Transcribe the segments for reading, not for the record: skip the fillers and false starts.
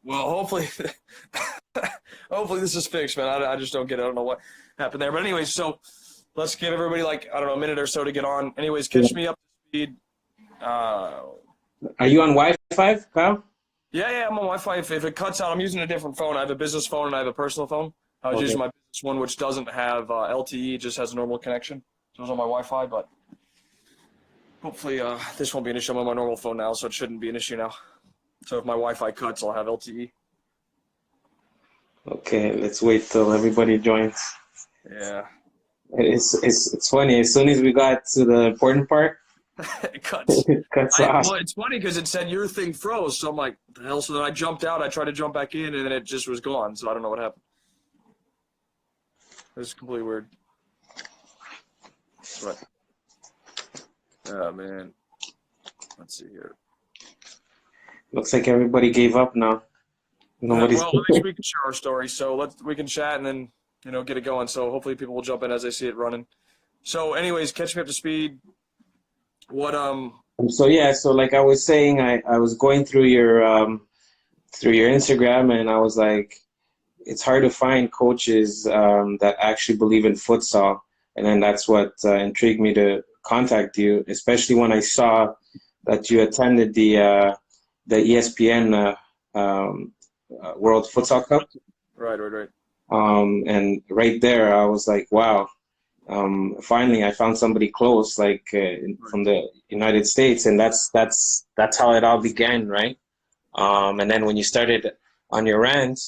Well, hopefully, hopefully this is fixed, man. I just don't get it. I don't know what happened there. But anyways, so let's give everybody like, I don't know, a minute or so to get on. Anyways, Yeah. catch me up to speed. Uh, Are you on Wi-Fi, Kyle? yeah, I'm on Wi-Fi. If it cuts out, I'm using a different phone. I have a business phone and I have a personal phone. I was Okay. using my business one, which doesn't have LTE, just has a normal connection. So it was on my Wi-Fi, but hopefully this won't be an issue. I'm on my normal phone now, so it shouldn't be an issue now. So if my Wi-Fi cuts, I'll have LTE. Okay, let's wait till everybody joins. Yeah. It's funny. As soon as we got to the important part, It cuts. it cuts off. Well, it's funny because it said your thing froze, so I'm like, what the hell? So then I jumped out. I tried to jump back in, and then it just was gone. So I don't know what happened. It was completely weird. But oh man, let's see here. Looks like everybody gave up now. Nobody's. Well, at least we can share our story. So we can chat and then get it going. So hopefully people will jump in as they see it running. So anyways, catch me up to speed. What So yeah, so like I was saying, I was going through your Instagram, and I was like, it's hard to find coaches that actually believe in futsal, and then that's what intrigued me to contact you, especially when I saw that you attended the ESPN World Futsal Cup. right. And right there, I was like, wow. Finally, I found somebody close, like from the United States, and that's how it all began, right? And then when you started on your rant,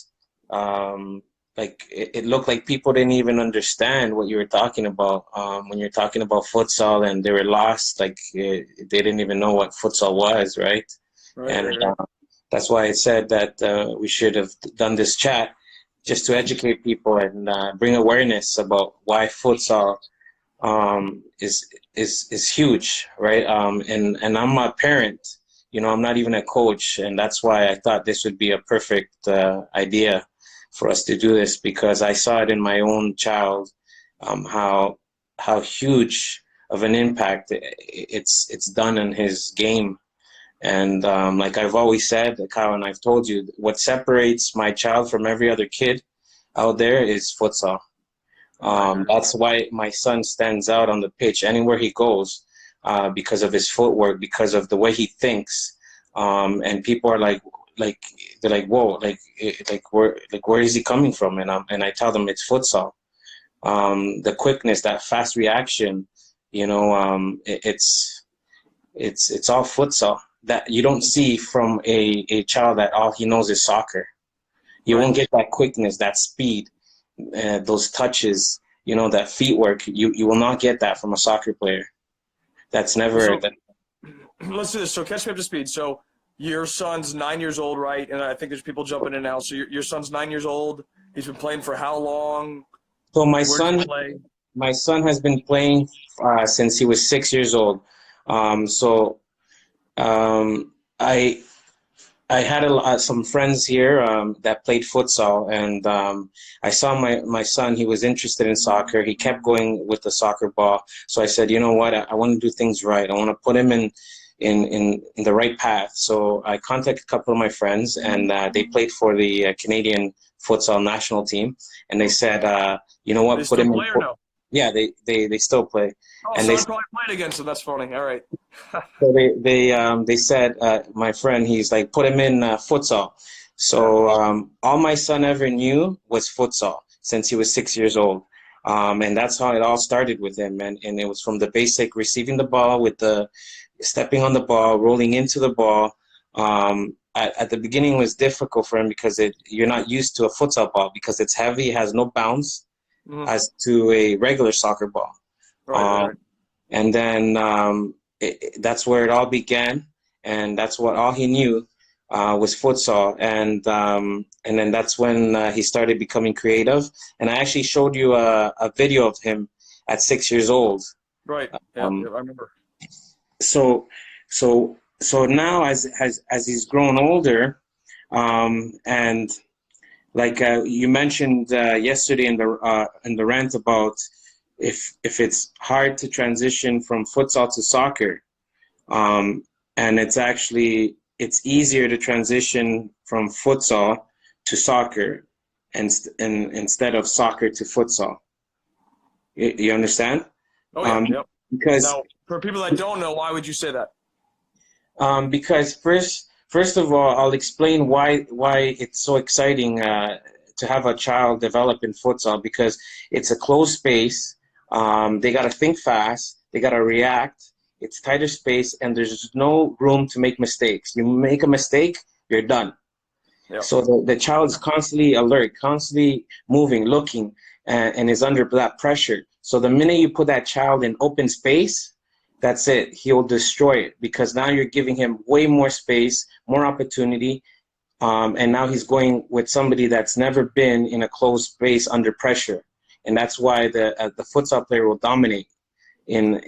like it looked like people didn't even understand what you were talking about when you're talking about futsal, and they were lost, like they didn't even know what futsal was, right? And Right. that's why I said that we should have done this chat just to educate people and bring awareness about why futsal is huge, right? And I'm a parent, I'm not even a coach, and that's why I thought this would be a perfect idea for us to do this, because I saw it in my own child, how huge of an impact it's done in his game. And like I've always said, Kyle, and I've told you, what separates my child from every other kid out there is futsal. Right. That's why my son stands out on the pitch anywhere he goes, because of his footwork, because of the way he thinks. And people are like they're like, whoa, where is he coming from? And I tell them it's futsal. The quickness, that fast reaction, it's all futsal that you don't see from a child that all he knows is soccer. You Right. won't get that quickness, that speed, those touches, that feet work. You will not get that from a soccer player. That's never So that. let's do this. So catch me up to speed. So your son's 9 years old, right? And I think there's people jumping in now. So your son's 9 years old. He's been playing for how long? So Where does he play? my son has been playing since he was 6 years old. So I had some friends here that played futsal, and I saw my son. He was interested in soccer. He kept going with the soccer ball. So I said, you know what? I want to do things right. I want to put him in the right path. So I contacted a couple of my friends, and they played for the Canadian futsal national team. And they said, you know They what? Put still him in. play or no? Yeah, they still play, Oh, and so they I probably played against him. That's funny. All right. so they said, my friend, he's like, put him in futsal. Yeah. So all my son ever knew was futsal since he was 6 years old. And that's how it all started with him. And it was from the basic receiving the ball, with the stepping on the ball, rolling into the ball. At the beginning it was difficult for him because you're not used to a futsal ball because it's heavy, it has no bounce Mhm. as to a regular soccer ball. Right. And then that's where it all began, and that's what all he knew was futsal. And then that's when he started becoming creative. And I actually showed you a video of him at 6 years old. Right. Yeah, Um, I remember. so so now as he's grown older, and like you mentioned yesterday in the rant about if it's hard to transition from futsal to soccer, and it's actually it's easier to transition from futsal to soccer and instead of soccer to futsal. You understand? Oh yeah, yep. Because Now, for people that don't know, why would you say that? because first of all, I'll explain why it's so exciting to have a child develop in futsal, because it's a closed space. They got to think fast. They got to react. It's tighter space, and there's no room to make mistakes. You make a mistake, you're done. Yep. So the child is constantly alert, constantly moving, looking, and is under that pressure. So the minute you put that child in open space, that's it. He'll destroy it, because now you're giving him way more space, more opportunity, and now he's going with somebody that's never been in a closed space under pressure, and that's why the futsal player will dominate in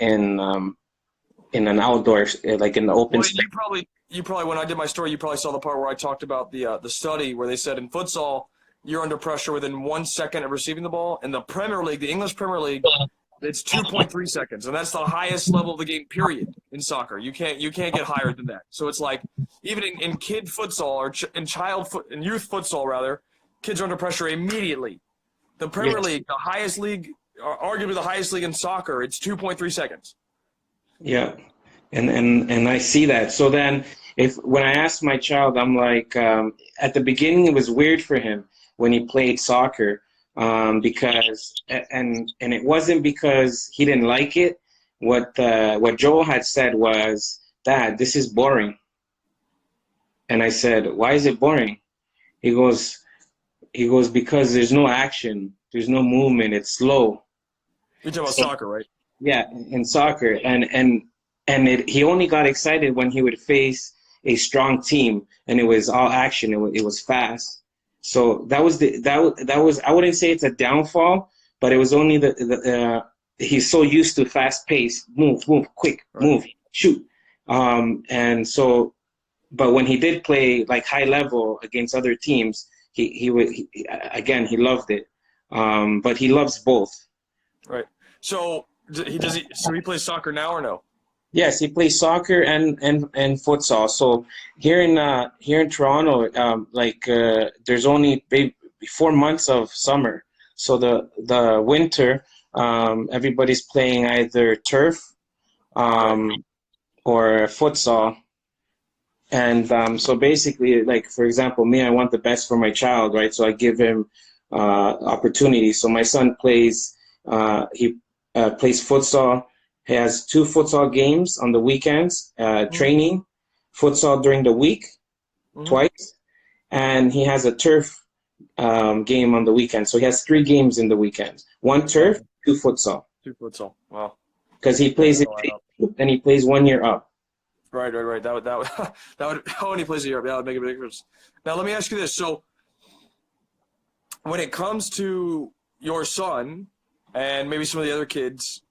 an outdoor, like in the open Well, space. you probably when I did my story, you probably saw the part where I talked about the study where they said in futsal you're under pressure within 1 second of receiving the ball. In the Premier League, the English Premier League, it's 2.3 seconds, and that's the highest level of the game. Period. In soccer, you can't get higher than that. So it's like even in kid futsal or in youth futsal rather, kids are under pressure immediately. The Premier Yes. League, the highest league, arguably the highest league in soccer, it's 2.3 seconds. Yeah, and I see that. So then, if when I asked my child, I'm like, at the beginning it was weird for him when he played soccer, because and it wasn't because he didn't like it. What Joel had said was, "Dad, this is boring." And I said, "Why is it boring?" He goes because there's no action, there's no movement, it's slow. You're talking about So, soccer, right? yeah, in soccer, he only got excited when he would face a strong team, and it was all action. It was fast. So that was I wouldn't say it's a downfall, but it was only he's so used to fast pace, move, quick, Right. move, shoot, and so. But when he did play like high level against other teams, again he loved it. But he loves both. Right. So so he plays soccer now or no? Yes, he plays soccer and futsal. So here in Toronto, there's only maybe 4 months of summer. So the winter, everybody's playing either turf, or futsal. And so basically, like for example, me, I want the best for my child, right? So I give him opportunities. So my son plays plays futsal. He has 2 futsal games on the weekends, training, futsal during the week, twice, and he has a turf game on the weekend. So he has 3 games in the weekends: 1 turf, 2 futsal. 2 futsal. Wow. Because he plays it and he plays 1 year up. Right. That would that would when he plays a year, that would make a big difference. Now let me ask you this: so when it comes to your son and maybe some of the other kids,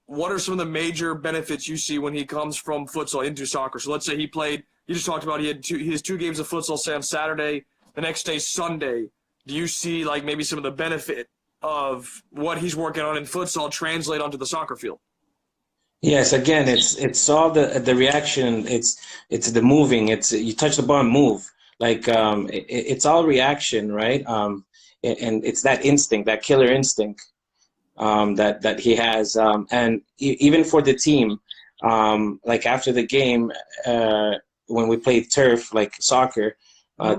what are some of the major benefits you see when he comes from futsal into soccer? So let's say he played. You just talked about he has 2 games of futsal, say on Saturday. The next day, Sunday. Do you see like maybe some of the benefit of what he's working on in futsal translate onto the soccer field? Yes, again, it's all the reaction. It's the moving. It's you touch the ball and move. Like it's all reaction, right? And it's that instinct, that killer instinct, that he has. And even for the team, like after the game, when we play turf, like soccer,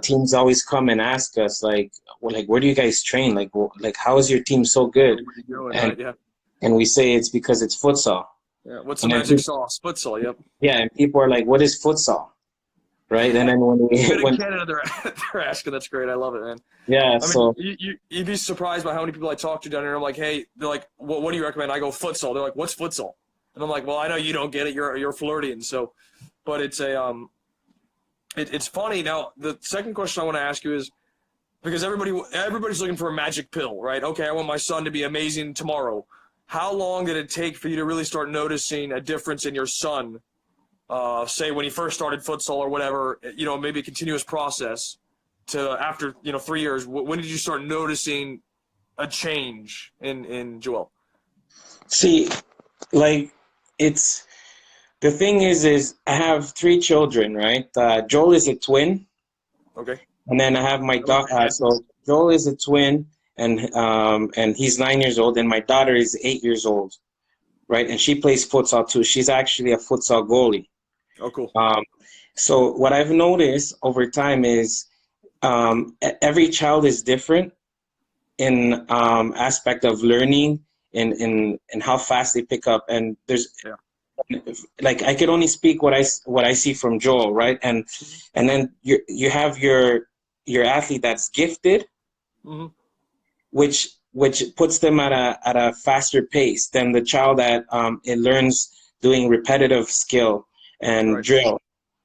teams always come and ask us, like, where do you guys train? Like how is your team so good? And we say it's because it's futsal. Yeah, what's the magic sauce? Futsal, yep. Yeah, and people are like, "What is futsal?" Right? And then when Canada, they're asking. That's great. I love it, man. Yeah. I mean, you'd be surprised by how many people I talk to down here. I'm like, hey, they're like, what do you recommend? I go futsal. They're like, what's futsal? And I'm like, well, I know you don't get it. You're Floridian, so, but it's it's funny. Now, the second question I want to ask you is, because everybody's looking for a magic pill, right? Okay, I want my son to be amazing tomorrow. How long did it take for you to really start noticing a difference in your son? Say when he first started futsal or whatever, maybe a continuous process to after, 3 years. When did you start noticing a change in Joel? See, like it's The thing is I have three children, right? Joel is a twin, Okay. and then I have my daughter. So Joel is a twin, and he's 9 years old, and my daughter is 8 years old, right? And she plays futsal too. She's actually a futsal goalie. Oh, cool. So what I've noticed over time is every child is different in aspect of learning in how fast they pick up. And there's like I could only speak what I see from Joel, right? And then you have your athlete that's gifted, Mm-hmm. which puts them at a faster pace than the child that it learns doing repetitive skill and drill,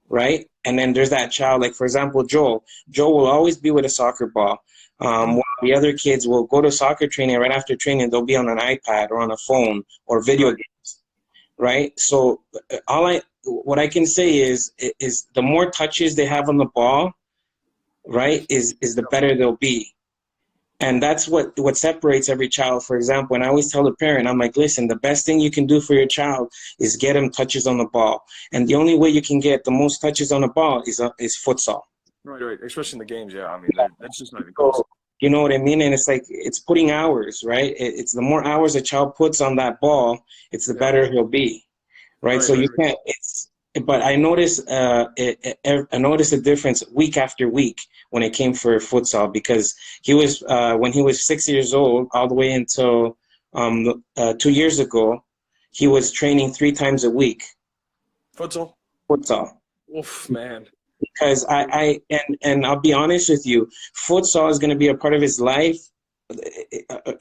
right? And then there's that child, like for example, Joel will always be with a soccer ball. While the other kids will go to soccer training, right after training, they'll be on an iPad or on a phone or video games, right? So what I can say is the more touches they have on the ball, right, is the better they'll be. And that's what separates every child. For example, and I always tell the parent, I'm like, listen, the best thing you can do for your child is get him touches on the ball. And the only way you can get the most touches on the ball is futsal. Right. Especially in the games, yeah. I mean, that's just not even close. So, you know what I mean? And it's like, it's putting hours, right? It's the more hours a child puts on that ball, it's the better he'll be, right? So you can't, but I noticed a difference week after week when it came for futsal, because he was when he was 6 years old all the way until 2 years ago, he was training 3 times a week. Futsal. Oof, man. Because and I'll be honest with you, futsal is going to be a part of his life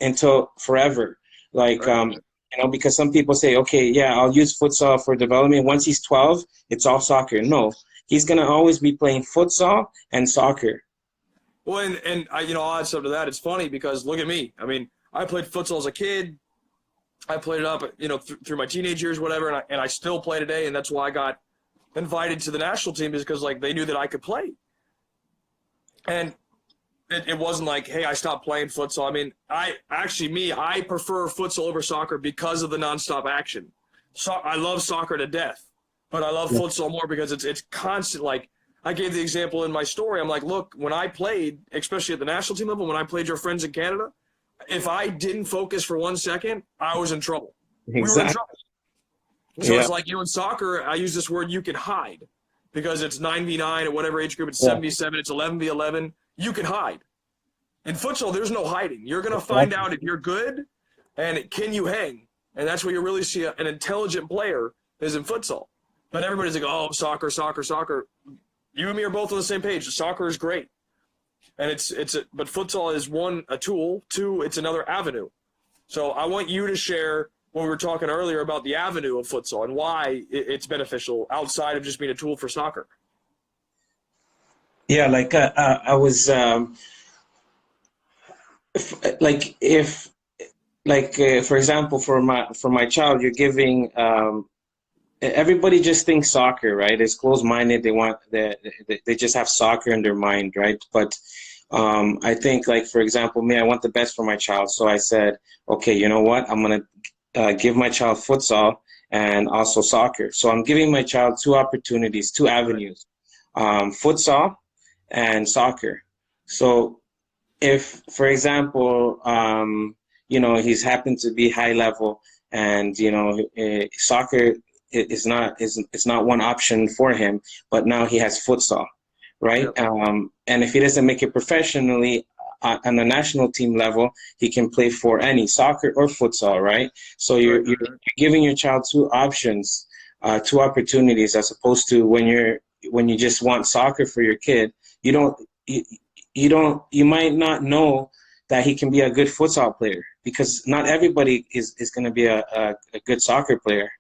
until forever. Like you know, because some people say, okay, yeah, I'll use futsal for development. Once he's 12, it's all soccer. No, he's going to always be playing futsal and soccer. Well, and I, you know, I'll add something to that. It's funny because look at me. I mean, I played futsal as a kid. I played it up, you know, through my teenage years, whatever, and I still play today, and that's why I got invited to the national team, is because like they knew that I could play. And it wasn't like, hey, I stopped playing futsal. I mean, I prefer futsal over soccer because of the nonstop action. So I love soccer to death, but I love futsal more because it's constant. Like I gave the example in my story. I'm like, look, when I played, especially at the national team level, when I played your friends in Canada, if I didn't focus for 1 second, I was in trouble. Exactly. We were in trouble. So it's like, you know, in soccer, I use this word, you can hide, because it's 9v9 at whatever age group, it's 7v7, it's 11v11. You can hide. In futsal, there's no hiding. You're going to find out if you're good and can you hang. And that's where you really see an intelligent player is in futsal. But everybody's like, oh, soccer. You and me are both on the same page. Soccer is great. And but futsal is one, a tool, two, it's another avenue. So I want you to share what we were talking earlier about the avenue of futsal and why it's beneficial outside of just being a tool for soccer. Yeah, like I was for example, for my child, you're giving everybody just thinks soccer, right? It's closed-minded. They just have soccer in their mind, right? But I think, like, for example, me, I want the best for my child. So I said, okay, you know what? I'm going to give my child futsal and also soccer. So I'm giving my child 2 opportunities, 2 avenues, futsal and soccer. So if, for example, you know, he's happened to be high level and, you know, soccer is not one option for him, but now he has futsal, right? And if he doesn't make it professionally on the national team level, he can play for any soccer or futsal, right? So you're giving your child 2 options, 2 opportunities, as opposed to when you just want soccer for your kid, you might not know that he can be a good futsal player, because not everybody is going to be a good soccer player,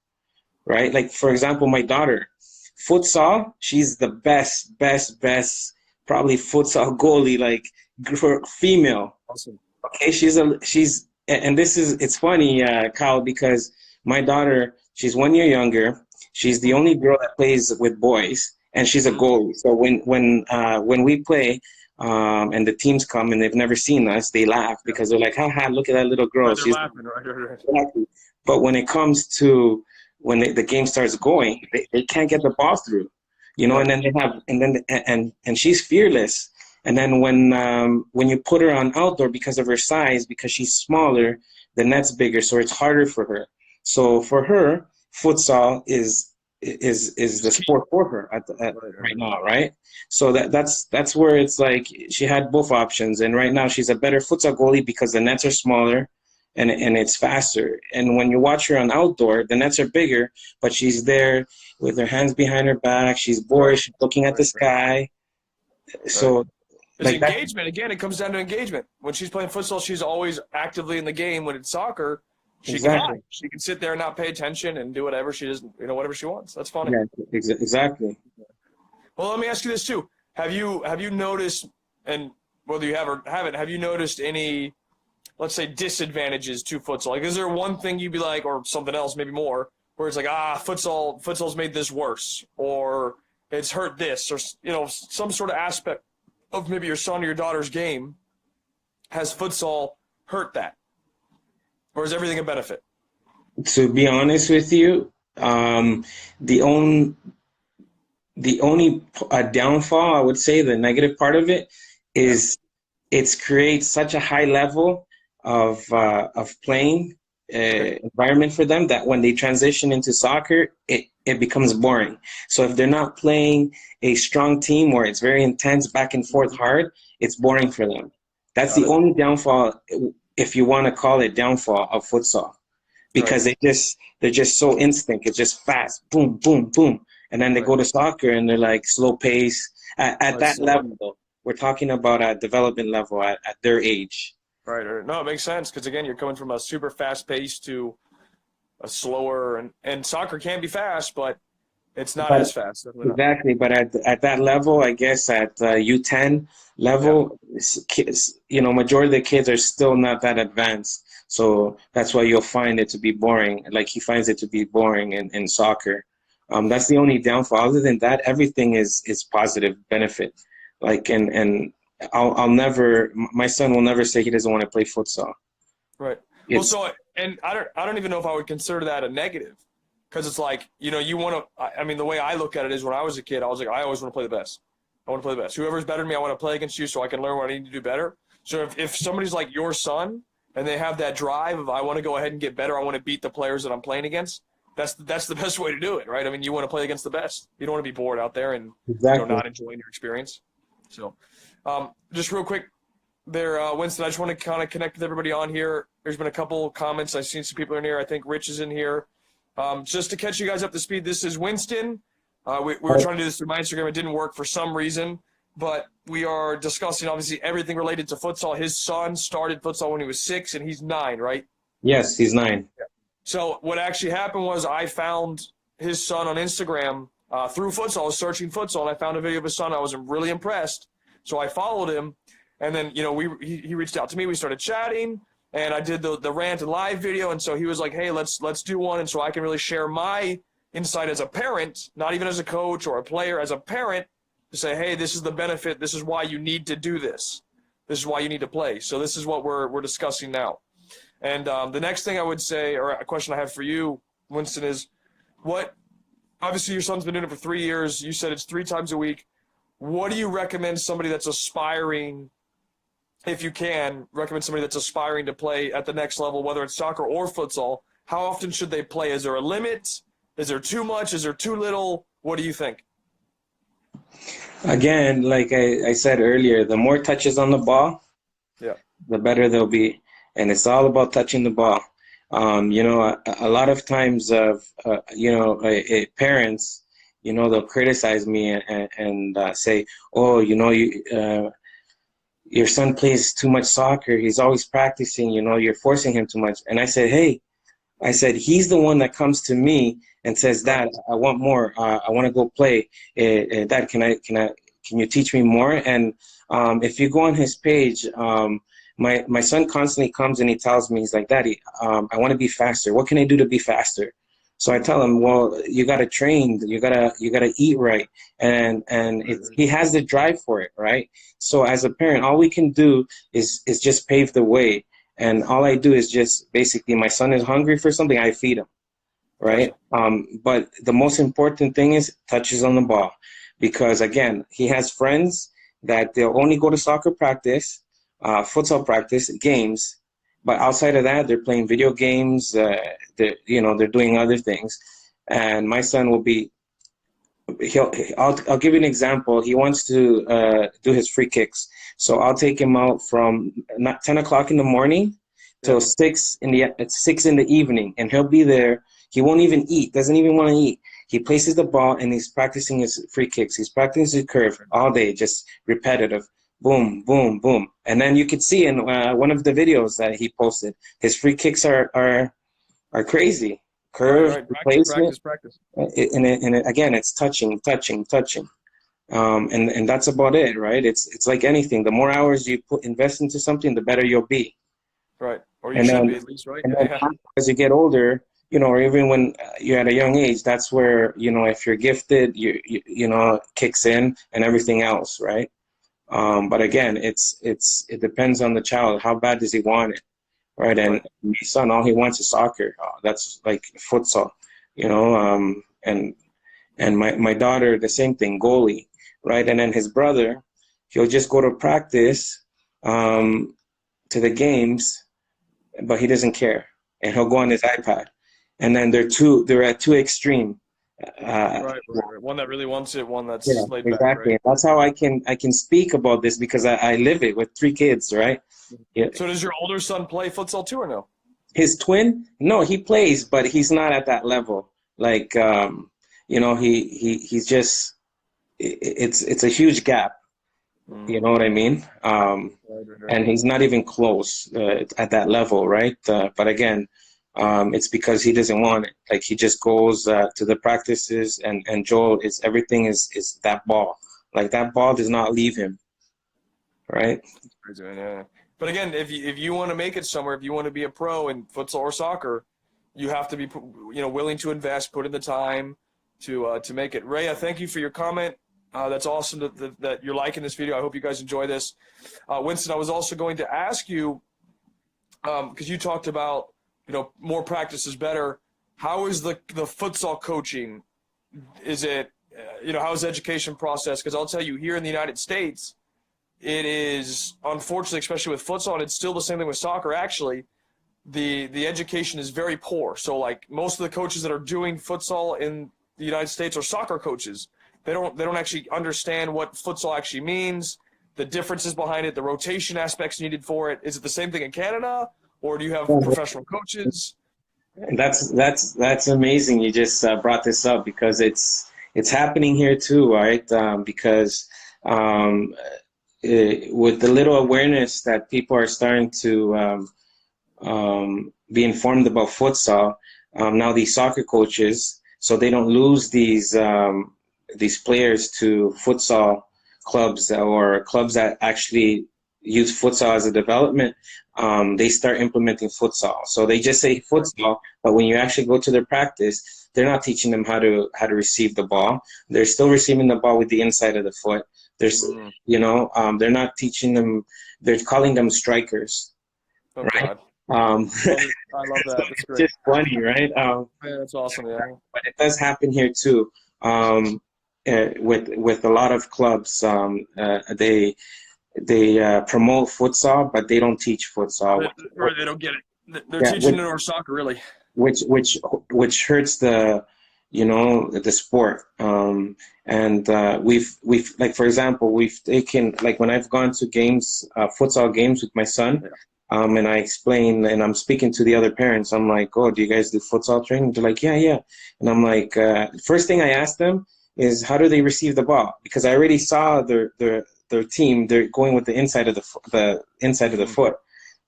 right? Like, for example, my daughter, futsal, she's the best, probably futsal goalie, like, for female. Awesome. Okay, and it's funny, Kyle, because my daughter, she's 1 year younger. She's the only girl that plays with boys, and she's a goalie. So when we play, and the teams come and they've never seen us, they laugh because they're like, haha, look at that little girl. She's laughing, right. But when it comes to when the game starts going, they can't get the ball through, you know. Right. And then they have, and then and she's fearless. And then when you put her on outdoor because of her size, because she's smaller, the net's bigger, so it's harder for her. So for her, futsal is the sport for her right now, right? So that's where it's like she had both options, and right now she's a better futsal goalie because the nets are smaller and it's faster. And when you watch her on outdoor, the nets are bigger, but she's there with her hands behind her back. She's bored. She's looking at the sky. So There's like that. engagement. Again, it comes down to engagement. When she's playing futsal, she's always actively in the game. When it's soccer, she can hide. She can sit there and not pay attention and do whatever she does, whatever she wants. That's funny. Yeah, exactly. Well, let me ask you this too. Have you noticed, and whether you have or haven't, have you noticed any, let's say, disadvantages to futsal? Like, is there one thing you'd be like, or something else, maybe more, where it's like, futsal's made this worse, or it's hurt this, or some sort of aspect of maybe your son or your daughter's game has futsal hurt that, or is everything a benefit? To be honest with you, the only downfall, I would say, the negative part of it is it creates such a high level of playing environment for them that when they transition into soccer, it becomes boring. So if they're not playing a strong team where it's very intense, back and forth, hard, it's boring for them. That's the only downfall, if you want to call it downfall, of futsal, because they're just so instinct. It's just fast, boom, boom, boom, and then they go to soccer and they're like slow pace at that level. Though we're talking about a development level at their age. Right. No, it makes sense because again, you're coming from a super fast pace to a slower, and soccer can be fast, but it's not as fast. Exactly, but at that level, I guess at U10 level, kids, majority of the kids are still not that advanced. So that's why you'll find it to be boring. Like he finds it to be boring in soccer. That's the only downfall. Other than that, everything is positive benefit. Like and I'll never. My son will never say he doesn't want to play futsal. Right. Well, so and I don't even know if I would consider that a negative, because it's like you want to. I mean, the way I look at it is when I was a kid, I was like, I always want to play the best. I want to play the best. Whoever's better than me, I want to play against you so I can learn what I need to do better. So if somebody's like your son and they have that drive of I want to go ahead and get better, I want to beat the players that I'm playing against, that's the best way to do it, right? I mean, you want to play against the best. You don't want to be bored out there and not enjoying your experience. So just real quick there, Winston, I just want to kind of connect with everybody on here. There's been a couple comments. I've seen some people in here. I think Rich is in here. Just to catch you guys up to speed, this is Winston. We were trying to do this through my Instagram. It didn't work for some reason, but we are discussing, obviously, everything related to futsal. His son started futsal when he was 6, and he's 9, right? Yes, he's 9. So what actually happened was I found his son on Instagram through futsal. I was searching futsal, and I found a video of his son. I was really impressed. So I followed him, and then he reached out to me. We started chatting, and I did the rant and live video. And so he was like, "Hey, let's do one," and so I can really share my insight as a parent, not even as a coach or a player, as a parent, to say, "Hey, this is the benefit. This is why you need to do this. This is why you need to play." So this is what we're discussing now. And the next thing I would say, or a question I have for you, Winston, is obviously your son's been doing it for 3 years. You said it's 3 times a week. What do you recommend somebody that's aspiring, if you can, recommend somebody that's aspiring to play at the next level, whether it's soccer or futsal? How often should they play? Is there a limit? Is there too much? Is there too little? What do you think? Again, like I said earlier, the more touches on the ball, the better they'll be. And it's all about touching the ball. A lot of times, parents, they'll criticize me and say, "Oh, your son plays too much soccer. He's always practicing. You're forcing him too much." And I said, "Hey," he's the one that comes to me and says, "Dad, I want more. I want to go play. Dad, can you teach me more?" And if you go on his page, my son constantly comes and he tells me, he's like, "Daddy, I want to be faster. What can I do to be faster?" So I tell him, "Well, you gotta train. You gotta eat right." And he has the drive for it, right? So as a parent, all we can do is just pave the way. And all I do is just basically, my son is hungry for something, I feed him. right? Gotcha. But the most important thing is touches on the ball, because again, he has friends that they'll only go to soccer practice, futsal practice, games, but outside of that, they're playing video games. They're doing other things, and my son will be. I'll give you an example. He wants to do his free kicks, so I'll take him out from not 10 o'clock in the morning till Yeah. 6 in the evening, and he'll be there. He won't even eat. Doesn't even want to eat. He places the ball and he's practicing his free kicks. He's practicing his curve all day, just repetitive. Boom, boom, boom. And then you could see in one of the videos that he posted, his free kicks are crazy. Right. Curve, Right. Practice. replacement, Practice. Practice. again, it's touching, touching, touching. And that's about it, right? It's like anything. The more hours you invest into something, the better you'll be. Right. Or you And should then, be at least, right? and Yeah. then Yeah. as you get older, or even when you're at a young age, that's where, if you're gifted, it kicks in and everything else, right? But again, it depends on the child. How bad does he want it, right? And Right. my son, all he wants is soccer. That's like futsal, and my daughter, the same thing, goalie, right? And then his brother, he'll just go to practice, to the games, but he doesn't care, and he'll go on his iPad. And then they're at two extreme. Uh, Right. Right. One that really wants it. One yeah, that's laid back. exactly. Right. And that's how I can speak about this, because I live it with three kids, right? Yeah. So does your older son play futsal too, or no? His twin, no, he plays, but he's not at that level. Like, he's just, it's a huge gap. You know what I mean? Right. Right. Right. And he's not even close at that level, right? But again, it's because he doesn't want it. Like, he just goes to the practices, and Joel is everything is that ball. Like, that ball does not leave him, right? Crazy, man, yeah. But again, if you want to make it somewhere, if you want to be a pro in futsal or soccer, you have to be willing to invest, put in the time to make it. Ray, I thank you for your comment. That's awesome that you're liking this video. I hope you guys enjoy this. Winston, I was also going to ask you, because you talked about more practice is better. How is the futsal coaching? Is it how is the education process? Because I'll tell you, here in the United States, it is, unfortunately, especially with futsal, and it's still the same thing with soccer, actually, the education is very poor. So, like, most of the coaches that are doing futsal in the United States are soccer coaches. They don't actually understand what futsal actually means, the differences behind it, the rotation aspects needed for it. Is it the same thing in Canada, or do you have professional coaches? That's amazing. You just brought this up, because it's happening here too, right? Because with the little awareness that people are starting to be informed about futsal, now these soccer coaches, so they don't lose these players to futsal clubs, or clubs that actually use futsal as a development. They start implementing futsal. So they just say futsal, but when you actually go to their practice, they're not teaching them how to receive the ball. They're still receiving the ball with the inside of the foot. There's, they're not teaching them. They're calling them strikers, Oh, right? God. Um, I love that. That's it's great. just funny, right? Yeah, that's awesome. Yeah. But it does happen here too. With a lot of clubs, they promote futsal, but they don't teach futsal. Or they don't get it. They're Yeah, teaching it or soccer, really. which hurts the sport. And we've like, for example, we've taken, like, when I've gone to games, futsal games with my son. Yeah. And I explain, and I'm speaking to the other parents. I'm like, "Oh, do you guys do futsal training?" They're like, "Yeah, yeah." And I'm like, first thing I asked them is, how do they receive the ball? Because I already saw their team. They're going with the inside of the inside of the foot.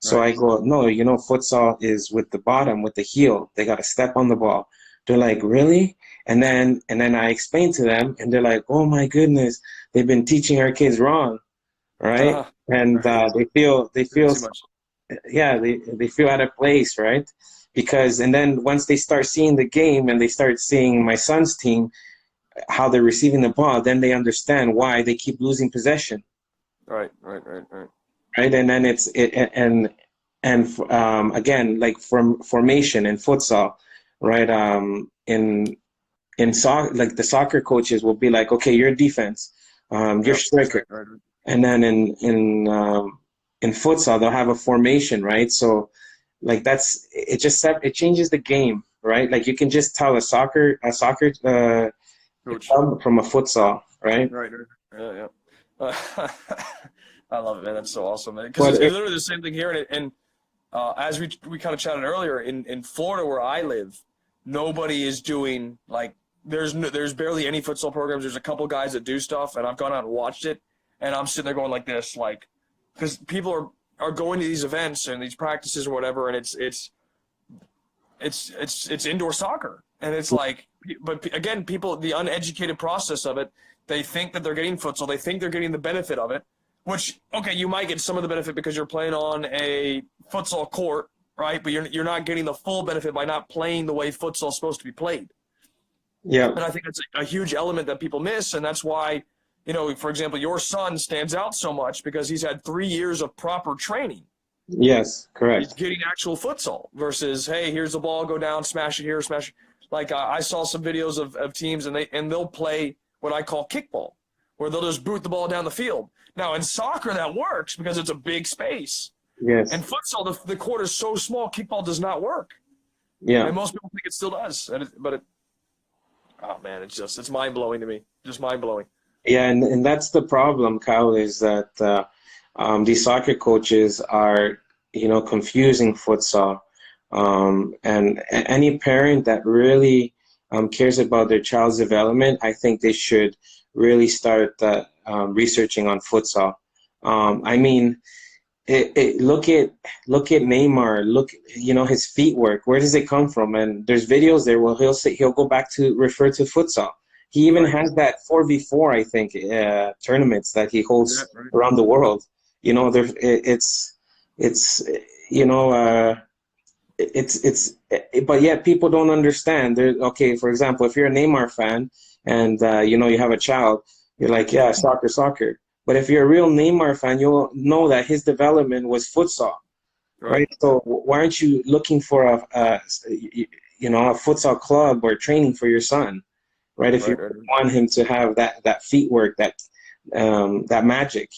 So Right. I go, "No, futsal is with the bottom, with the heel. They got to step on the ball." They're like, "Really?" And then I explain to them, and they're like, "Oh my goodness, they've been teaching our kids wrong, right?" And Right. they feel Too much. yeah, they feel out of place, right? And then once they start seeing the game, and they start seeing my son's team, how they're receiving the ball, then they understand why they keep losing possession, Right. right? And then again, like, from formation in futsal, right? In soccer, like the soccer coaches will be like, okay, you're defense, you're Yep. striker, Right. and then in futsal they'll have a formation, right? So like it changes the game, right? Like you can just tell a soccer Coach. club from a futsal, right? Right. Yeah. I love it, man. That's so awesome, man. Because But it's literally the same thing here. And as we kind of chatted earlier, in Florida where I live, nobody is doing like there's barely any futsal programs. There's a couple guys that do stuff, and I've gone out and watched it, and I'm sitting there going like this, like because people are going to these events and these practices or whatever, and it's indoor soccer, and it's like, but again, people, the uneducated process of it, they think that they're getting futsal, they think they're getting the benefit of it, which, okay, you might get some of the benefit because you're playing on a futsal court, right? But you're not getting the full benefit by not playing the way futsal is supposed to be played. yeah, And I think that's a huge element that people miss, and that's why, for example, your son stands out so much because he's had 3 years of proper training. yes, He's correct. getting actual futsal versus, hey, here's the ball, go down, smash it here, smash it. Like I saw some videos of teams and they'll play what I call kickball, where they'll just boot the ball down the field. Now in soccer that works because it's a big space. Yes, And futsal, the court is so small, kickball does not work. yeah. And most people think it still does. Oh man, it's mind blowing to me, just mind blowing. Yeah, and that's the problem, Kyle, is that these soccer coaches are, confusing futsal. And any parent that really cares about their child's development, I think they should really start researching on futsal. I mean, look at Neymar. Look, his feet work. Where does it come from? And there's videos there where he'll go back to refer to futsal. He even Right. has that 4v4, I think, tournaments that he holds Yeah, right. around the world. There it's you know it's but yet people don't understand. Okay, for example, if you're a Neymar fan and you have a child, you're like, yeah, soccer. But if you're a real Neymar fan, you'll know that his development was futsal, right? So why aren't you looking for a futsal club or training for your son, right? If you Right. want him to have that feet work, that magic,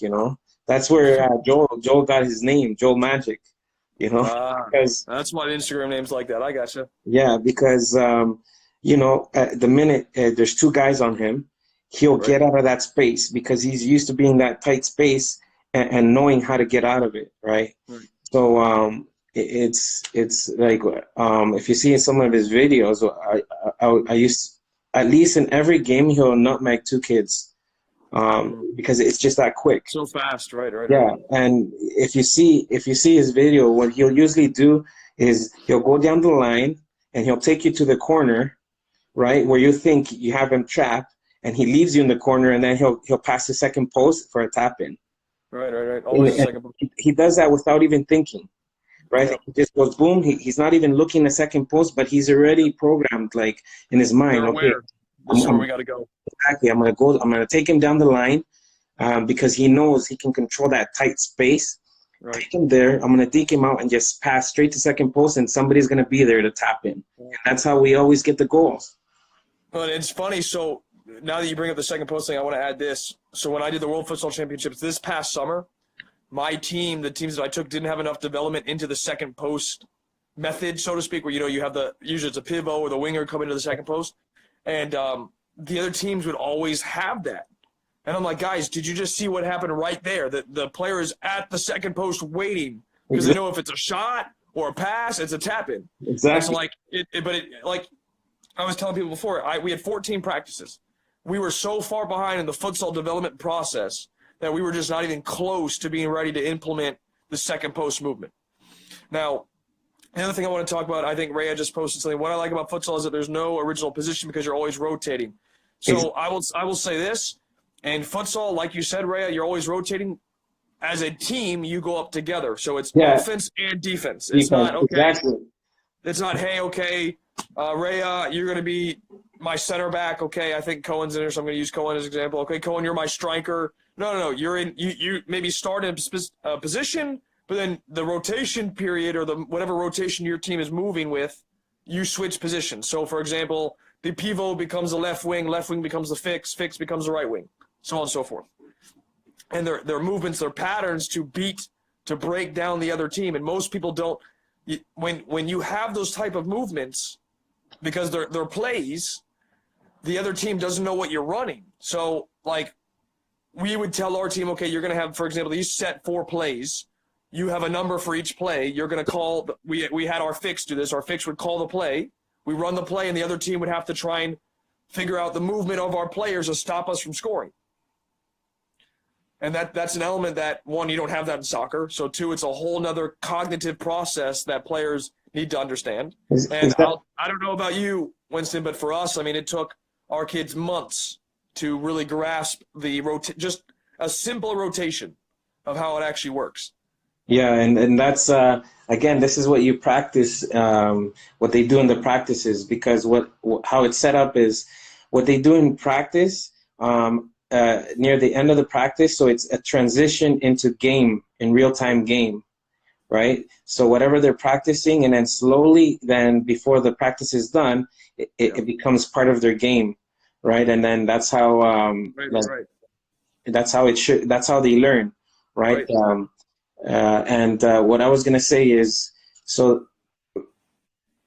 that's where Joel got his name, Joel Magic, because That's why Instagram name's like that. I gotcha. yeah, because at the minute there's two guys on him, he'll Right. get out of that space because he's used to being that tight space and knowing how to get out of it, right? Right. So it's like if you see in some of his videos, I used at least in every game he'll nutmeg two kids because it's just that quick. So fast, right. Yeah, and if you see his video, what he'll usually do is he'll go down the line and he'll take you to the corner, right, where you think you have him trapped, and he leaves you in the corner, and then he'll pass the second post for a tap in. Right. Always a second. He does that without even thinking, right? Yeah. He just goes boom. He's not even looking at second post, but he's already programmed, like in his mind. They're Okay, aware. This is where we got to go. exactly. I'm gonna take him down the line because he knows he can control that tight space. Right. Take him there. I'm gonna deke him out and just pass straight to second post, and somebody's gonna be there to tap in. And that's how we always get the goals. But it's funny. So now that you bring up the second post thing, I want to add this. So when I did the World Futsal Championships this past summer, my team, the teams that I took, didn't have enough development into the second post method, so to speak, where you have usually it's a pivot or the winger come into the second post, and the other teams would always have that. And I'm like, guys, did you just see what happened right there? The player is at the second post waiting because they know if it's a shot or a pass, it's a tap in. Exactly. It's like like I was telling people before, we had 14 practices. We were so far behind in the futsal development process that we were just not even close to being ready to implement the second post movement. Now, the other thing I want to talk about, I think Rhea just posted something. What I like about futsal is that there's no original position because you're always rotating. So I will say this, in futsal, like you said, Rhea, you're always rotating. As a team, you go up together. So it's offense and defense. It's not, okay. Exactly. It's not, hey, okay, Rhea, you're going to be my center back. Okay, I think Cohen's in there, so I'm going to use Cohen as an example. Okay, Cohen, you're my striker. No. You're in. You maybe start in a position, but then the rotation period or the whatever rotation your team is moving with, you switch positions. So, for example, the pivot becomes the left wing becomes the fix becomes the right wing, so on and so forth. And their movements, their patterns to break down the other team. And most people don't. When you have those type of movements, because they're plays, the other team doesn't know what you're running. So, like, we would tell our team, okay, you're going to have, for example, these set 4 plays. You have a number for each play. You're going to call – we had our fix do this. Our fix would call the play. We run the play, and the other team would have to try and figure out the movement of our players to stop us from scoring. And that's an element that, one, you don't have that in soccer. So, two, it's a whole nother cognitive process that players need to understand. And I don't know about you, Winston, but for us, I mean, it took our kids months to really grasp just a simple rotation of how it actually works. Yeah, and that's again, this is what you practice, what they do in the practices, because how it's set up is what they do in practice near the end of the practice. So it's a transition into game, in real-time game, right? So whatever they're practicing, and then slowly, then before the practice is done, it becomes part of their game, right? And then that's how right. that's how it should. That's how they learn, right? And what I was gonna say is, so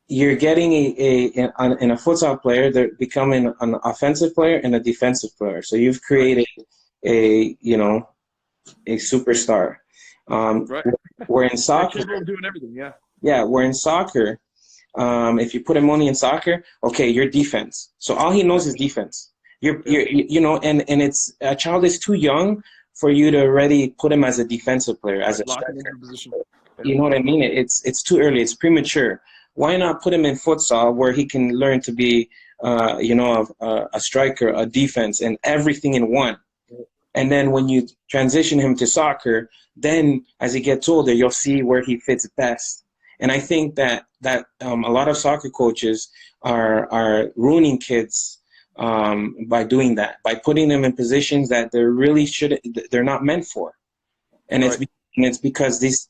you're getting in a futsal player, they're becoming an offensive player and a defensive player. So you've created a superstar. We're in soccer. Doing everything, yeah. Yeah, we're in soccer. If you put him only in soccer, okay, you're defense. So all he knows is defense. And it's a child is too young for you to already put him as a defensive player, as a striker. You know what I mean? It's too early. It's premature. Why not put him in futsal where he can learn to be, a striker, a defense, and everything in one? And then when you transition him to soccer, then as he gets older, you'll see where he fits best. And I think that a lot of soccer coaches are ruining kids by doing that, by putting them in positions that they're not meant for. And it's because these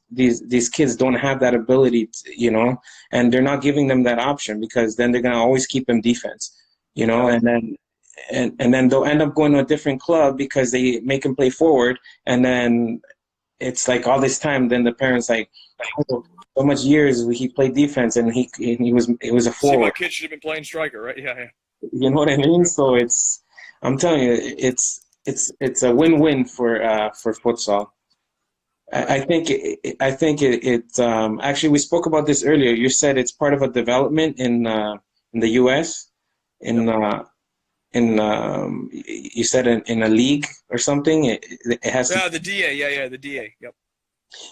kids don't have that ability, and they're not giving them that option, because then they're gonna always keep them defense, and then they'll end up going to a different club because they make him play forward, and then it's like all this time, then the parents like, oh, so much years he played defense and he was a forward. See, my kid should have been playing striker, right? Yeah. You know what I mean? So I'm telling you, it's a win-win for futsal. I think it actually, we spoke about this earlier. You said it's part of a development in the U.S. You said in a league or something. It has the DA, the DA. Yep.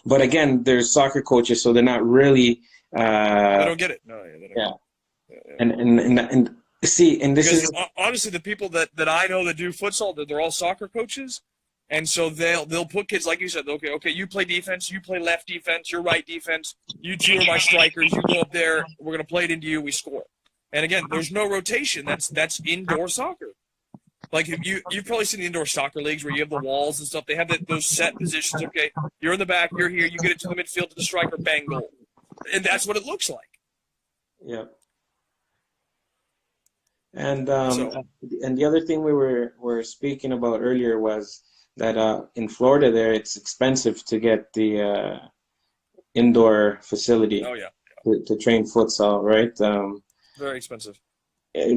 But again, there's soccer coaches, so they're not really. They don't get it. No, they don't. Yeah. And see, and this because is honestly, the people that I know that do futsal, they're all soccer coaches. And so they'll put kids, like you said, okay, you play defense, you play left defense, you're right defense, you two are my strikers, you go up there, we're going to play it into you, we score. And again, there's no rotation. That's indoor soccer. Like you've probably seen the indoor soccer leagues where you have the walls and stuff. They have those set positions. Okay, you're in the back, you're here, you get it to the midfield to the striker, bang, goal. And that's what it looks like. Yeah. And the other thing we were speaking about earlier was that in Florida there, it's expensive to get the indoor facility to train futsal, right? Very expensive.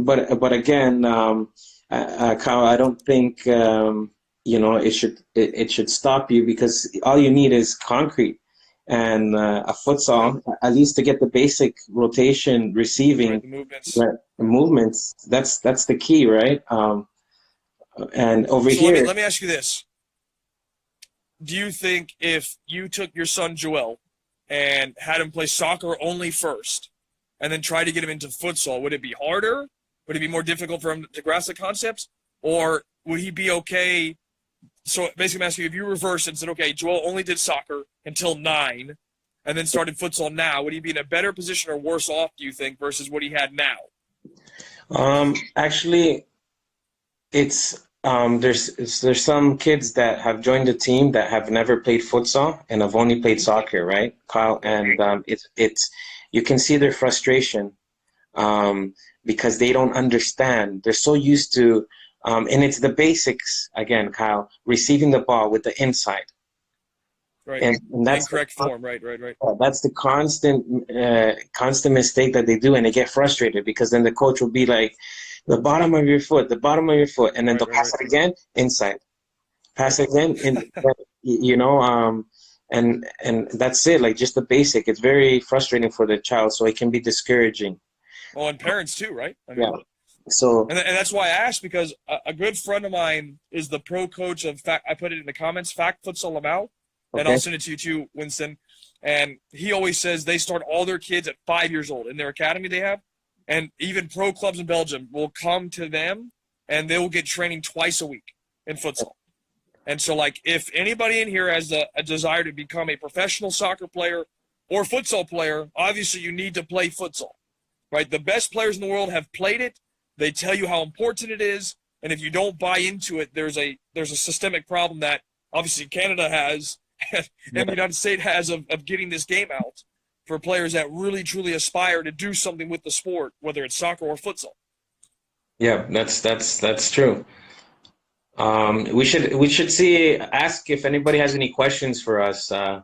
But again, Kyle, I don't think it should stop you, because all you need is concrete and a futsal, at least to get the basic rotation, receiving, the movements. That's the key, right? And over here, let me ask you this: do you think if you took your son Joel and had him play soccer only first, and then try to get him into futsal, would it be harder? Would it be more difficult for him to grasp the concepts? Or would he be okay? So basically I'm asking you, if you reverse and said, okay, Joel only did soccer until 9 and then started futsal now, would he be in a better position or worse off, do you think, versus what he had now? Actually, it's there's some kids that have joined the team that have never played futsal and have only played soccer, right, Kyle? And it's you can see their frustration because they don't understand. They're so used to, and it's the basics again, Kyle, receiving the ball with the inside. Right. And that's Incorrect form. Right. that's the constant mistake that they do, and they get frustrated because then the coach will be like, the bottom of your foot, and then they'll pass it again inside, pass it again, you know, and that's it. Like just the basic. It's very frustrating for the child, so it can be discouraging. Well, and parents too, right? I mean, yeah. So and that's why I asked, because a good friend of mine is the pro coach of I put it in the comments, Fact Futsal Laval. And I'll send it to you too, Winston. And he always says they start all their kids at 5 years old in their academy they have. And even pro clubs in Belgium will come to them and they will get training twice a week in futsal. And so, like, if anybody in here has a desire to become a professional soccer player or futsal player, obviously you need to play futsal, right? The best players in the world have played it. They tell you how important it is. And if you don't buy into it, there's a systemic problem that obviously Canada has and the United States has of getting this game out for players that really truly aspire to do something with the sport, whether it's soccer or futsal. Yeah, that's true. We should ask if anybody has any questions for us. Yeah,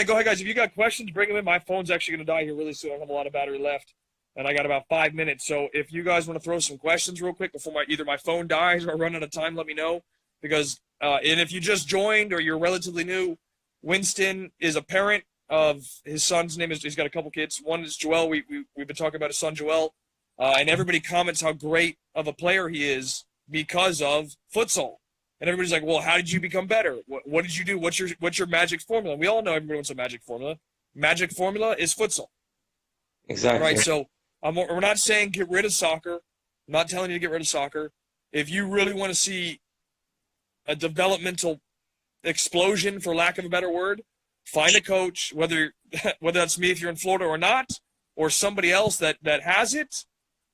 go ahead, guys. If you got questions, bring them in. My phone's actually going to die here really soon. I don't have a lot of battery left, and I got about 5 minutes. So if you guys want to throw some questions real quick before either my phone dies or I run out of time, let me know. Because and if you just joined or you're relatively new, Winston is a parent of his son's name. He's got a couple kids. One is Joel. We've been talking about his son Joel, and everybody comments how great of a player he is because of futsal. And everybody's like, "Well, how did you become better? What did you do? What's your magic formula?" We all know everybody wants a magic formula. Magic formula is futsal. Exactly. Right. So we're not saying get rid of soccer. I'm not telling you to get rid of soccer. If you really want to see a developmental explosion, for lack of a better word, find a coach, whether that's me if you're in Florida or not, or somebody else that has it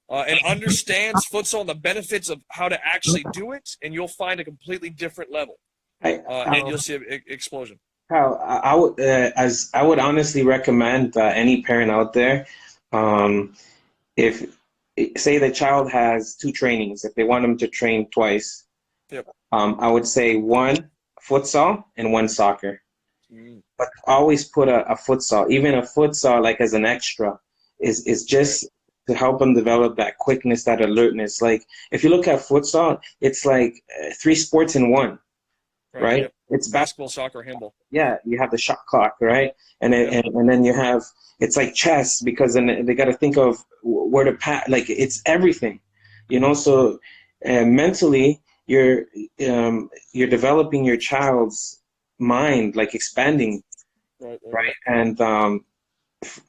and understands futsal and the benefits of how to actually do it, and you'll find a completely different level, and you'll see an explosion. I would honestly recommend any parent out there, if say the child has 2 trainings, if they want them to train twice. Yep. I would say 1 futsal and 1 soccer. But always put a futsal, even a futsal like as an extra, is just to help them develop that quickness, that alertness. Like if you look at futsal, it's like 3 sports in 1, right? Yep. It's basketball, soccer, handball. Yeah, you have the shot clock, right? And and then you have, it's like chess, because then they got to think of where to pass. Like it's everything, you know. So mentally, you're developing your child's mind, like expanding, right? And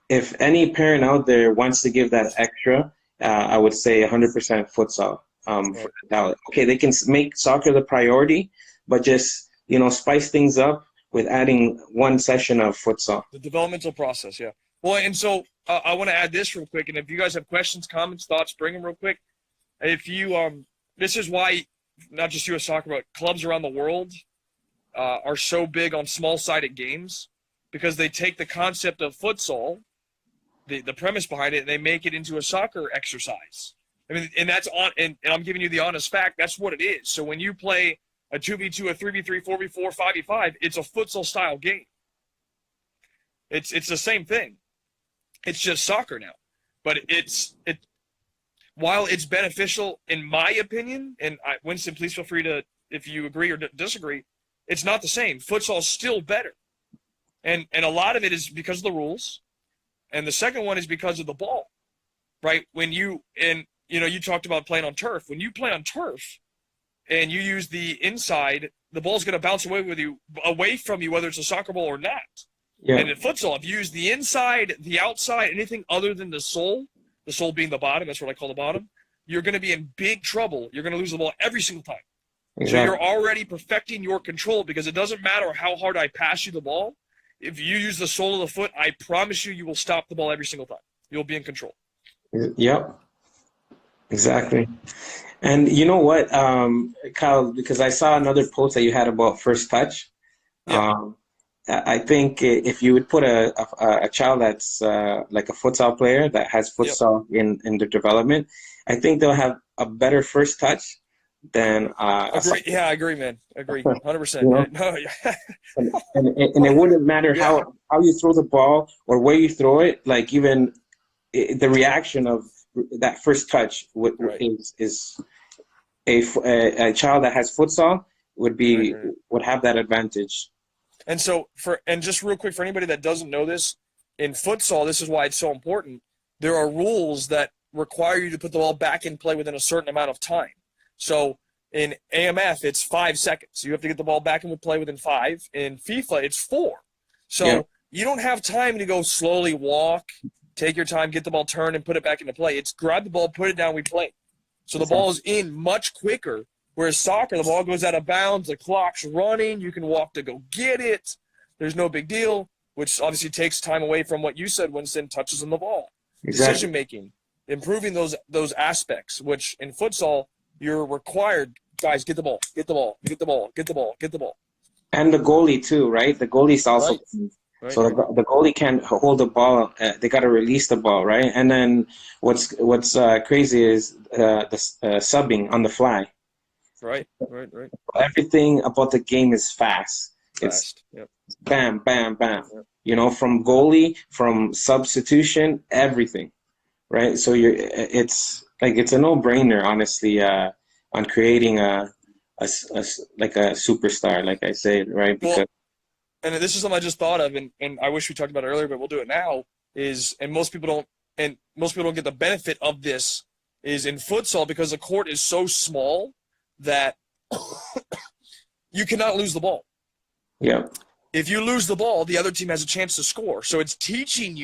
if any parent out there wants to give that extra, I would say 100% futsal. For the okay, they can make soccer the priority, but just, you know, spice things up with adding 1 session of futsal. The developmental process, yeah. Well, and so I want to add this real quick, and if you guys have questions, comments, thoughts, bring them real quick. If you this is why not just U.S. soccer, but clubs around the world are so big on small-sided games, because they take the concept of futsal, the premise behind it, and they make it into a soccer exercise. I mean, and that's and I'm giving you the honest fact, that's what it is. So when you play a 2v2, a 3v3, 4v4, 5v5, it's a futsal-style game. It's the same thing. It's just soccer now. But while it's beneficial, in my opinion, and Winston, please feel free to, if you agree or disagree, it's not the same. Futsal is still better. And a lot of it is because of the rules. And the second one is because of the ball, right? You talked about playing on turf. When you play on turf and you use the inside, the ball's going to bounce away from you, whether it's a soccer ball or not. Yeah. And in futsal, if you use the inside, the outside, anything other than the sole being the bottom, that's what I call the bottom, you're going to be in big trouble. You're going to lose the ball every single time. Exactly. So you're already perfecting your control, because it doesn't matter how hard I pass you the ball. If you use the sole of the foot, I promise you will stop the ball every single time. You'll be in control. Yep. Exactly. And you know what, Kyle, because I saw another post that you had about first touch. Yeah. I think if you would put a child that's like a futsal player that has Yep. futsal in their development, I think they'll have a better first touch than a Agree. soccer, Yeah, I agree, man. Agree. you 100%. know. Yeah. No. Yeah. And it wouldn't matter Yeah. how you throw the ball or where you throw it. Like even the reaction of that first touch Right. is a child that has futsal Right. Right. would have that advantage. And so and just real quick for anybody that doesn't know this, in futsal, this is why it's so important. There are rules that require you to put the ball back in play within a certain amount of time. So in AMF, it's 5 seconds. You have to get the ball back in play within 5. In FIFA, it's 4. So Yeah, you don't have time to go slowly walk, take your time, get the ball turned, and put it back into play. It's grab the ball, put it down, we play. So the ball is in much quicker. Whereas soccer, the ball goes out of bounds, the clock's running, you can walk to go get it. There's no big deal, which obviously takes time away from what you said, Winston, touches on the ball. exactly. Decision making, improving those aspects, which in futsal, you're required, guys, get the ball, get the ball, get the ball, get the ball, get the ball. And the goalie too, right? The goalie's also Right. Right, so the goalie can't hold the ball. They got to release the ball, right? And then what's crazy is the subbing on the fly. right, right, right. Everything about the game is fast. It's Fast. Yep. bam, bam, bam. Yep. You know, from goalie, from substitution, everything, right? So it's like it's a no-brainer, honestly, on creating like a superstar, like I say, right? Well, Because and this is something I just thought of, and I wish we talked about it earlier, but we'll do it now. Most people don't get the benefit of this. Is in futsal because the court is so small that you cannot lose the ball. yeah, If you lose the ball, the other team has a chance to score. So it's teaching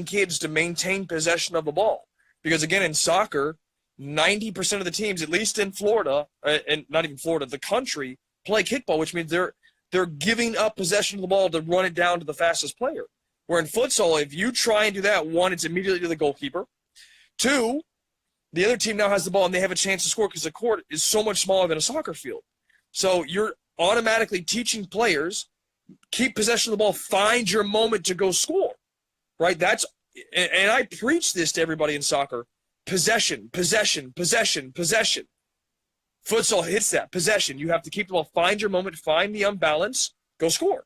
kids to maintain possession of the ball. Because again, in soccer, 90% of the teams, at least in Florida, and not even Florida, the country, play kickball, which means they're giving up possession of the ball to run it down to the fastest player. Where in futsal, if you try and do that, 1, it's immediately to the goalkeeper. 2, the other team now has the ball and they have a chance to score because the court is so much smaller than a soccer field. So you're automatically teaching players, keep possession of the ball, find your moment to go score, right? And I preach this to everybody in soccer: possession, possession, possession, possession. Futsal hits that possession. You have to keep the ball, find your moment, find the unbalance, go score.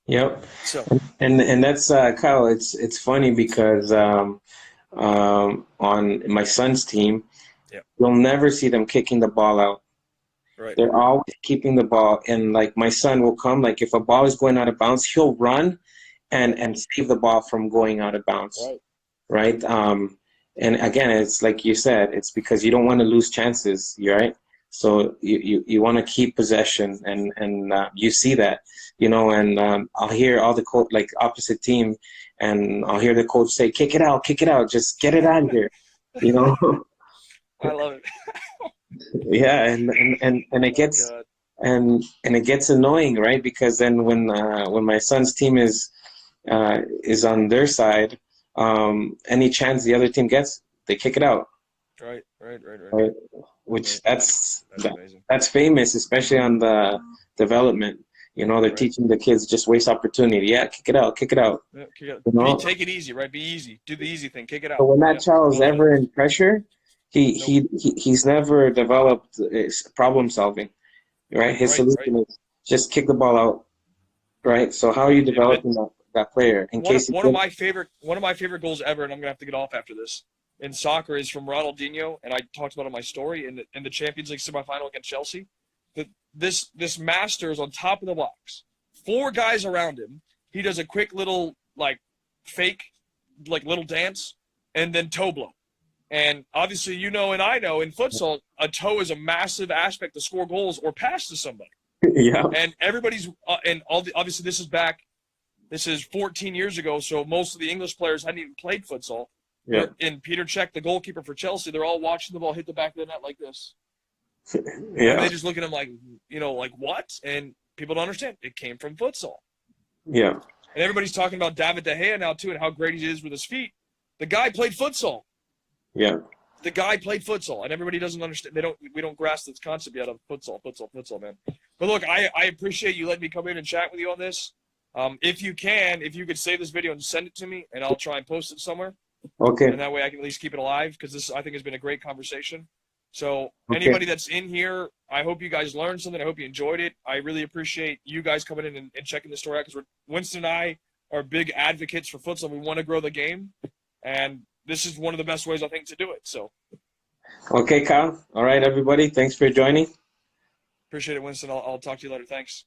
yep. So And that's Kyle. It's funny because on my son's team, yeah, you'll never see them kicking the ball out. right, They're always keeping the ball, and like my son will come, like if a ball is going out of bounds, he'll run and save the ball from going out of bounds, right? And again, it's like you said, it's because you don't want to lose chances, right? So you want to keep possession, and you see that, you know, and I'll hear all the coach, like opposite team, and I'll hear the coach say, kick it out, just get it out of here, you know. I love it. Yeah, and it gets God. and it gets annoying, right? Because then when my son's team is on their side, any chance the other team gets, they kick it out. Right. Right? Which Right. That's amazing. that's famous, especially on the development. You know, they're Right. teaching the kids just waste opportunity. Yeah, kick it out, kick it out. Yeah, kick it. You know? Take it easy, right? Be easy. Do the easy thing. Kick it out. So when that Yep. child's ever in pressure, Nope. he's never developed problem solving. Right? His Right. solution is just kick the ball out. Right? So how are you developing that player in case One of my favorite goals ever, and I'm gonna have to get off after this, in soccer is from Ronaldinho, and I talked about it in my story in the Champions League semifinal against Chelsea. This master is on top of the box, 4 guys around him. He does a quick little like fake, like little dance, and then toe blow. And obviously, you know, and I know in futsal, a toe is a massive aspect to score goals or pass to somebody. yeah. And everybody's obviously this is 14 years ago, so most of the English players hadn't even played futsal. Yeah. And Peter Cech, the goalkeeper for Chelsea, they're all watching the ball hit the back of the net like this. Yeah. And they just look at him like, you know, like what? And people don't understand. It came from futsal. Yeah. And everybody's talking about David De Gea now too, and how great he is with his feet. The guy played futsal. Yeah. The guy played futsal, and everybody doesn't understand. We don't grasp this concept yet of futsal, man. But look, I appreciate you letting me come in and chat with you on this. If you can, if you could save this video and send it to me, and I'll try and post it somewhere. Okay. And that way I can at least keep it alive, because this, I think, has been a great conversation. So Okay. anybody that's in here, I hope you guys learned something. I hope you enjoyed it. I really appreciate you guys coming in and checking the story out, because Winston and I are big advocates for futsal. We want to grow the game, and this is one of the best ways, I think, to do it. So. Okay, Kyle. All right, everybody. Thanks for joining. Appreciate it, Winston. I'll talk to you later. Thanks.